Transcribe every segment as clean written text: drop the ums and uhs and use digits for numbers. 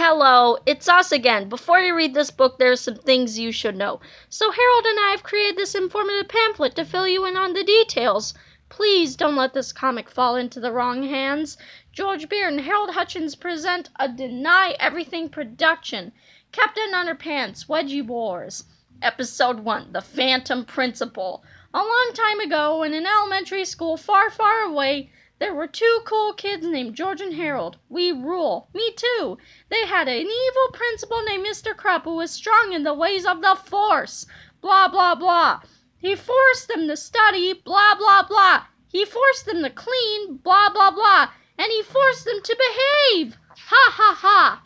Hello, it's us again. Before you read this book, there are some things you should know. So Harold and I have created this informative pamphlet to fill you in on the details. Please don't let this comic fall into the wrong hands. George Beard and Harold Hutchins present a Deny Everything production. Captain Underpants, Wedgie Wars. Episode 1, The Phantom Principal. A long time ago, in an elementary school far, far away, there were two cool kids named George and Harold. We rule. Me too. They had an evil principal named Mr. Krupp who was strong in the ways of the Force. Blah, blah, blah. He forced them to study. Blah, blah, blah. He forced them to clean. Blah, blah, blah. And he forced them to behave. Ha, ha, ha.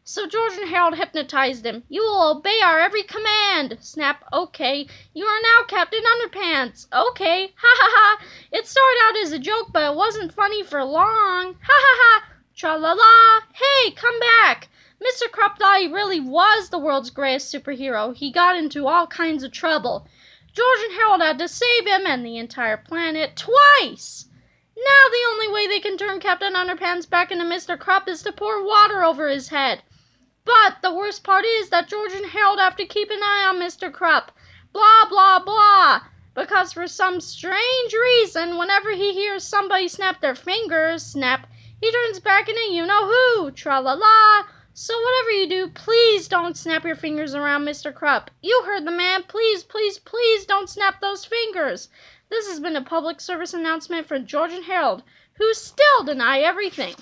So George and Harold hypnotized him. You will obey our every command. Snap, okay. You are now Captain Underpants. Okay. Ha ha ha. It started out as a joke, but it wasn't funny for long. Ha ha ha. Tra-la-la. Hey, come back. Mr. Krupp thought he really was the world's greatest superhero. He got into all kinds of trouble. George and Harold had to save him and the entire planet twice. Now the only way they can turn Captain Underpants back into Mr. Krupp is to pour water over his head. But the worst part is that George and Harold have to keep an eye on Mr. Krupp. Blah, blah, blah. Because for some strange reason, whenever he hears somebody snap their fingers, snap, he turns back into you-know-who. Tra-la-la. So whatever you do, please don't snap your fingers around Mr. Krupp. You heard the man. Please, please, please don't snap those fingers. This has been a public service announcement for George and Harold, who still deny everything.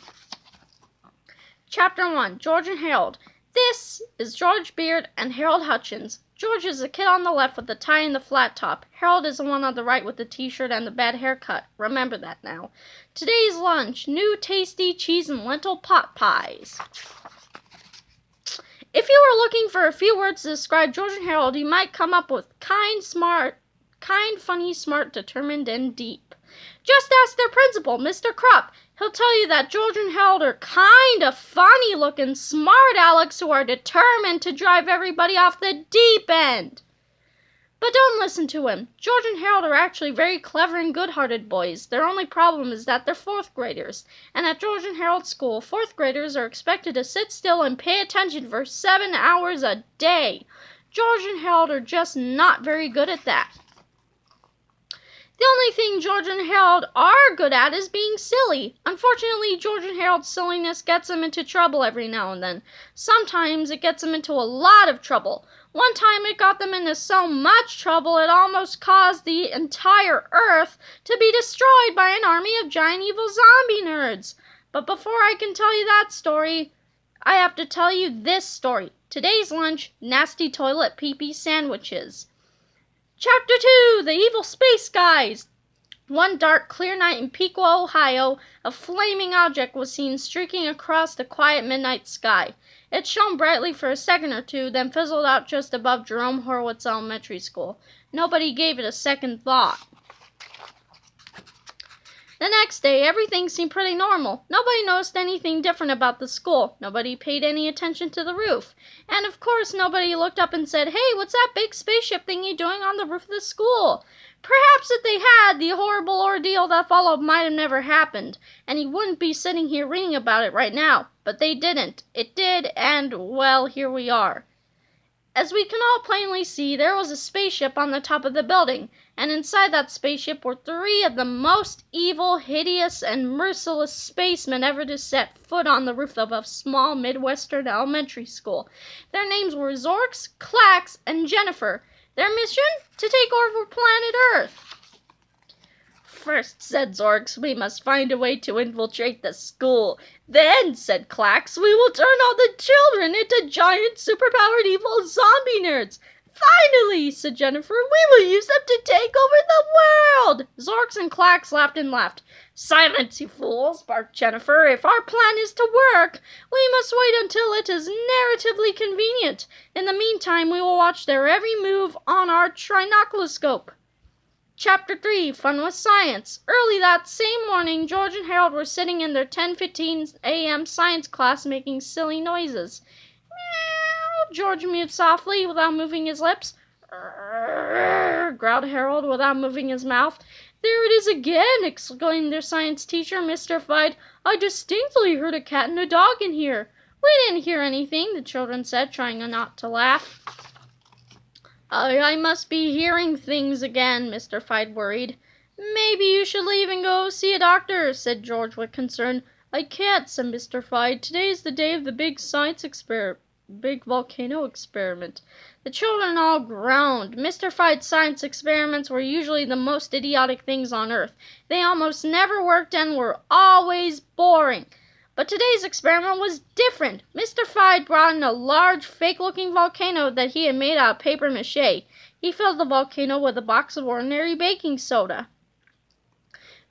Chapter 1, George and Harold. This is George Beard and Harold Hutchins. George is the kid on the left with the tie and the flat top. Harold is the one on the right with the t-shirt and the bad haircut. Remember that now. Today's lunch, new tasty cheese and lentil pot pies. If you were looking for a few words to describe George and Harold, you might come up with kind, funny, smart, determined, and deep. Just ask their principal, Mr. Krupp. He'll tell you that George and Harold are kind of funny-looking, smart Alecs who are determined to drive everybody off the deep end. But don't listen to him. George and Harold are actually very clever and good-hearted boys. Their only problem is that they're fourth graders. And at George and Harold's school, fourth graders are expected to sit still and pay attention for 7 hours a day. George and Harold are just not very good at that. The only thing George and Harold are good at is being silly. Unfortunately, George and Harold's silliness gets them into trouble every now and then. Sometimes it gets them into a lot of trouble. One time it got them into so much trouble it almost caused the entire Earth to be destroyed by an army of giant evil zombie nerds. But before I can tell you that story, I have to tell you this story. Today's lunch, nasty toilet pee-pee sandwiches. Chapter 2, The Evil Space Guys. One dark, clear night in Piqua, Ohio, a flaming object was seen streaking across the quiet midnight sky. It shone brightly for a second or two, then fizzled out just above Jerome Horowitz Elementary School. Nobody gave it a second thought. The next day, everything seemed pretty normal. Nobody noticed anything different about the school. Nobody paid any attention to the roof. And of course, nobody looked up and said, "Hey, what's that big spaceship thingy doing on the roof of the school?" Perhaps if they had, the horrible ordeal that followed might have never happened, and he wouldn't be sitting here reading about it right now. But they didn't. It did, and, well, here we are. As we can all plainly see, there was a spaceship on the top of the building, and inside that spaceship were 3 of the most evil, hideous, and merciless spacemen ever to set foot on the roof of a small Midwestern elementary school. Their names were Zorks, Clax, and Jennifer. Their mission? To take over planet Earth. "First," said Zorks, "we must find a way to infiltrate the school. Then," said Clax, "we will turn all the children into giant, superpowered, evil zombie nerds. Finally," said Jennifer, "we will use them to take over the world." Zorks and Clax laughed and laughed. "Silence, you fools," barked Jennifer. "If our plan is to work, we must wait until it is narratively convenient. In the meantime, we will watch their every move on our trinoculoscope." Chapter 3, Fun with Science. Early that same morning, George and Harold were sitting in their 10:15 a.m. science class making silly noises. "Meow," George mewed softly without moving his lips. growled Harold without moving his mouth. There it is again, exclaimed their science teacher, mystified. I distinctly heard a cat and a dog in here. We didn't hear anything, the children said, trying not to laugh. I must be hearing things again, Mr. Fide worried. Maybe you should leave and go see a doctor, said George with concern. I can't, said Mr. Fide. Today is the day of the big volcano experiment. The children all groaned. Mr. Fide's science experiments were usually the most idiotic things on earth. They almost never worked and were always boring. But today's experiment was different. Mr. Fide brought in a large, fake-looking volcano that he had made out of paper mache. He filled the volcano with a box of ordinary baking soda.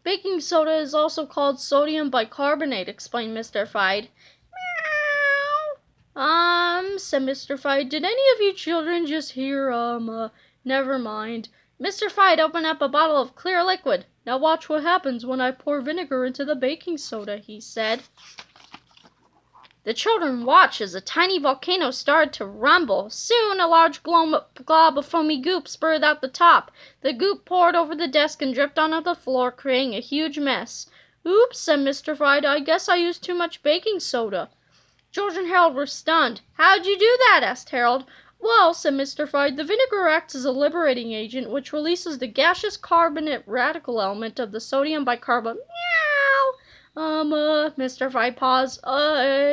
Baking soda is also called sodium bicarbonate, explained Mr. Fide. Said Mr. Fide, did any of you children just hear, never mind. Mr. Fide opened up a bottle of clear liquid. Now watch what happens when I pour vinegar into the baking soda, he said. The children watched as a tiny volcano started to rumble. Soon a large glob of foamy goop spurted out the top. The goop poured over the desk and dripped onto the floor, creating a huge mess. Oops, said Mr. Fide, I guess I used too much baking soda. George and Harold were stunned. How'd you do that? Asked Harold. Well, said Mr. Fide, the vinegar acts as a liberating agent which releases the gaseous carbonate radical element of the sodium bicarbonate. Mr. Fide paused.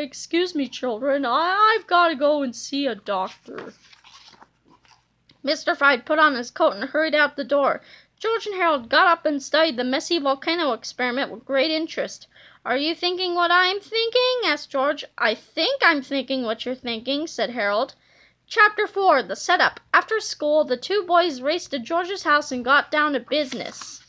Excuse me, children. I've got to go and see a doctor. Mr. Fide put on his coat and hurried out the door. George and Harold got up and studied the messy volcano experiment with great interest. Are you thinking what I'm thinking? Asked George. I think I'm thinking what you're thinking, said Harold. Chapter 4, The Setup. After school, the two boys raced to George's house and got down to business.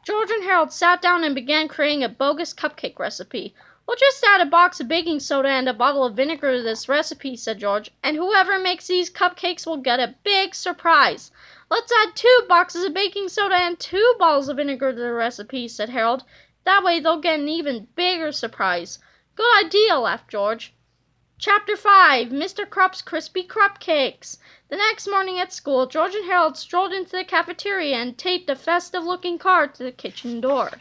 George and Harold sat down and began creating a bogus cupcake recipe. We'll just add a box of baking soda and a bottle of vinegar to this recipe, said George, and whoever makes these cupcakes will get a big surprise. Let's add 2 boxes of baking soda and 2 bottles of vinegar to the recipe, said Harold. That way they'll get an even bigger surprise. Good idea, laughed George. Chapter 5, Mr. Krups' Crispy Cupcakes. The next morning at school, George and Harold strolled into the cafeteria and taped a festive-looking card to the kitchen door.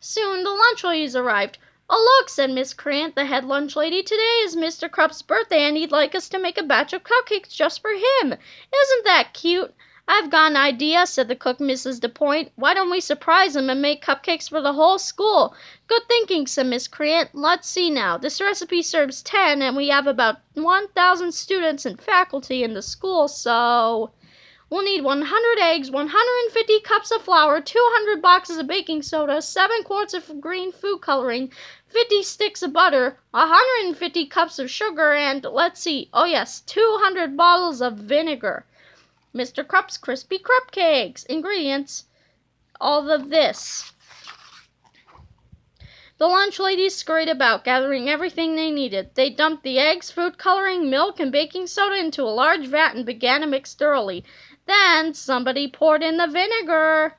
Soon the lunch ladies arrived. Oh, look, said Miss Crant, the head lunch lady. Today is Mr. Krups' birthday, and he'd like us to make a batch of cupcakes just for him. Isn't that cute? I've got an idea, said the cook, Mrs. DePoint. Why don't we surprise him and make cupcakes for the whole school? Good thinking, said Miss Crant. Let's see now. This recipe serves 10, and we have about 1,000 students and faculty in the school, so we'll need 100 eggs, 150 cups of flour, 200 boxes of baking soda, 7 quarts of green food coloring, 50 sticks of butter, 150 cups of sugar, and, let's see, 200 bottles of vinegar. Mr. Krups' Crispy Cupcakes. Ingredients, all of this. The lunch ladies scurried about, gathering everything they needed. They dumped the eggs, food coloring, milk, and baking soda into a large vat and began to mix thoroughly. Then somebody poured in the vinegar.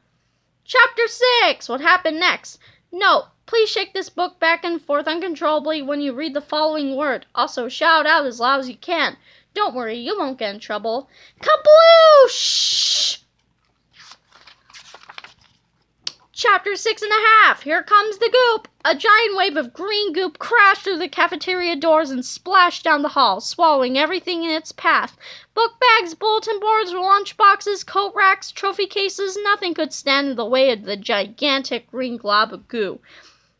Chapter 6. What happened next? Note, please shake this book back and forth uncontrollably when you read the following word. Also, shout out as loud as you can. Don't worry, you won't get in trouble. Kabloosh! Chapter 6.5. Here comes the goop. A giant wave of green goop crashed through the cafeteria doors and splashed down the hall, swallowing everything in its path. Book bags, bulletin boards, lunch boxes, coat racks, trophy cases, nothing could stand in the way of the gigantic green glob of goo.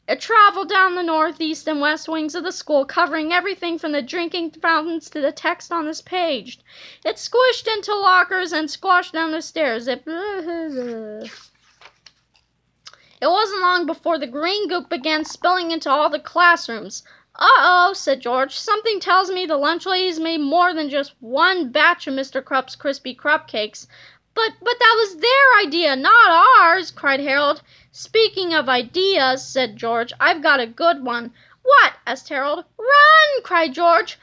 It traveled down the northeast and west wings of the school, covering everything from the drinking fountains to the text on this page. It squished into lockers and squashed down the stairs. It wasn't long before the green goop began spilling into all the classrooms. Uh-oh, said George. Something tells me the lunch ladies made more than just one batch of Mr. Krups' Crispy Cupcakes. But that was their idea, not ours, cried Harold. Speaking of ideas, said George, I've got a good one. What? Asked Harold. Run, cried George.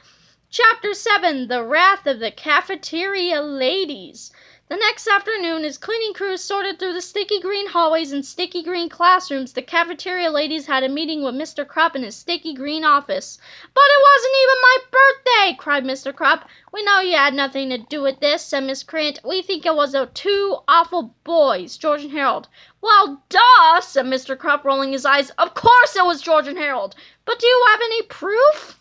Chapter 7, The Wrath of the Cafeteria Ladies. The next afternoon, as cleaning crews sorted through the sticky green hallways and sticky green classrooms, the cafeteria ladies had a meeting with Mr. Krupp in his sticky green office. "But it wasn't even my birthday!" cried Mr. Krupp. "We know you had nothing to do with this," said Miss Crant. "We think it was the two awful boys, George and Harold." "Well, duh," said Mr. Krupp, rolling his eyes. "Of course it was George and Harold. But do you have any proof?"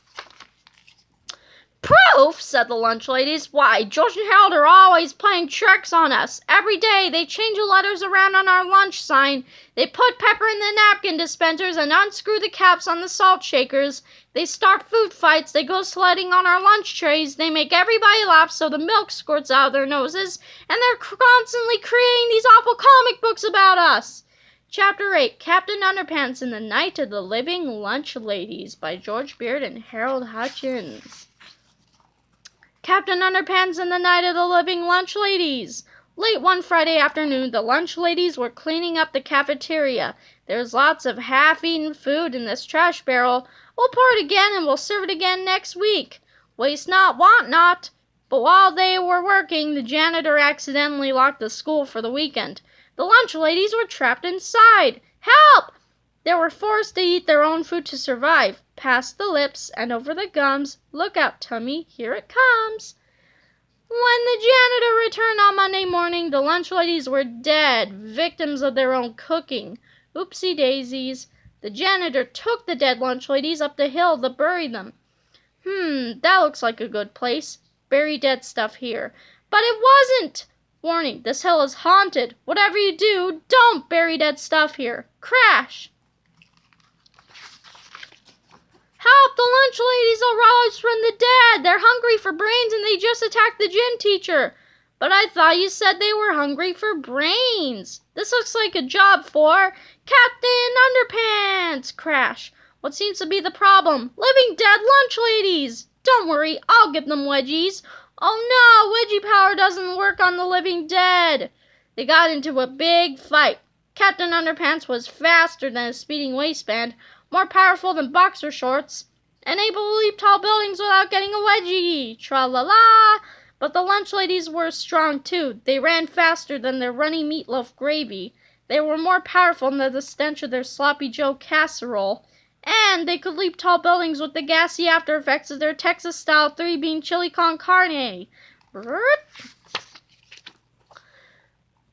"Proof?" said the lunch ladies. "Why, George and Harold are always playing tricks on us. Every day they change the letters around on our lunch sign. They put pepper in the napkin dispensers and unscrew the caps on the salt shakers. They start food fights. They go sledding on our lunch trays. They make everybody laugh so the milk squirts out of their noses. And they're constantly creating these awful comic books about us." Chapter 8, Captain Underpants and the Night of the Living Lunch Ladies by George Beard and Harold Hutchins. Captain Underpants and the Night of the Living Lunch Ladies. Late one Friday afternoon, the lunch ladies were cleaning up the cafeteria. "There's lots of half-eaten food in this trash barrel. We'll pour it again and we'll serve it again next week. Waste not, want not." But while they were working, the janitor accidentally locked the school for the weekend. The lunch ladies were trapped inside. "Help!" They were forced to eat their own food to survive. Past the lips and over the gums. "Look out, tummy, here it comes." When the janitor returned on Monday morning, the lunch ladies were dead, victims of their own cooking. Oopsie daisies. The janitor took the dead lunch ladies up the hill to bury them. That looks like a good place. Bury dead stuff here. But it wasn't! Warning, this hill is haunted. Whatever you do, don't bury dead stuff here. Crash! "Help! The lunch ladies arose from the dead! They're hungry for brains and they just attacked the gym teacher." "But I thought you said they were hungry for brains." "This looks like a job for Captain Underpants!" Crash. "What seems to be the problem?" "Living dead lunch ladies!" "Don't worry, I'll give them wedgies." "Oh no, wedgie power doesn't work on the living dead." They got into a big fight. Captain Underpants was faster than a speeding waistband, more powerful than boxer shorts, and able to leap tall buildings without getting a wedgie. Tra-la-la! But the lunch ladies were strong too. They ran faster than their runny meatloaf gravy. They were more powerful than the stench of their sloppy Joe casserole. And they could leap tall buildings with the gassy after effects of their Texas-style 3-bean chili con carne.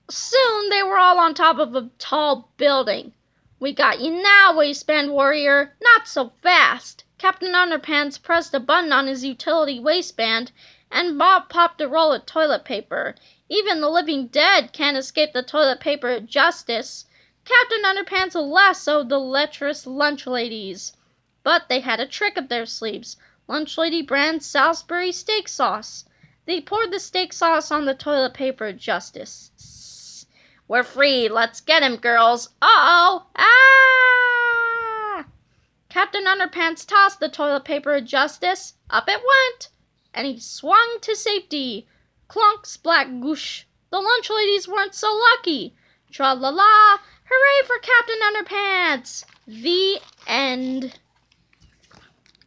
Soon they were all on top of a tall building. "We got you now, waistband warrior." "Not so fast." Captain Underpants pressed a button on his utility waistband, and Bob popped a roll of toilet paper. Even the living dead can't escape the toilet paper justice. Captain Underpants lassoed the lecherous lunch ladies. But they had a trick up their sleeves. Lunch lady brand Salisbury steak sauce. They poured the steak sauce on the toilet paper justice. "We're free. Let's get him, girls." "Uh-oh! Ah!" Captain Underpants tossed the toilet paper at Justice. Up it went, and he swung to safety. Clunk, splat, goosh. The lunch ladies weren't so lucky. Tra-la-la! Hooray for Captain Underpants! The end.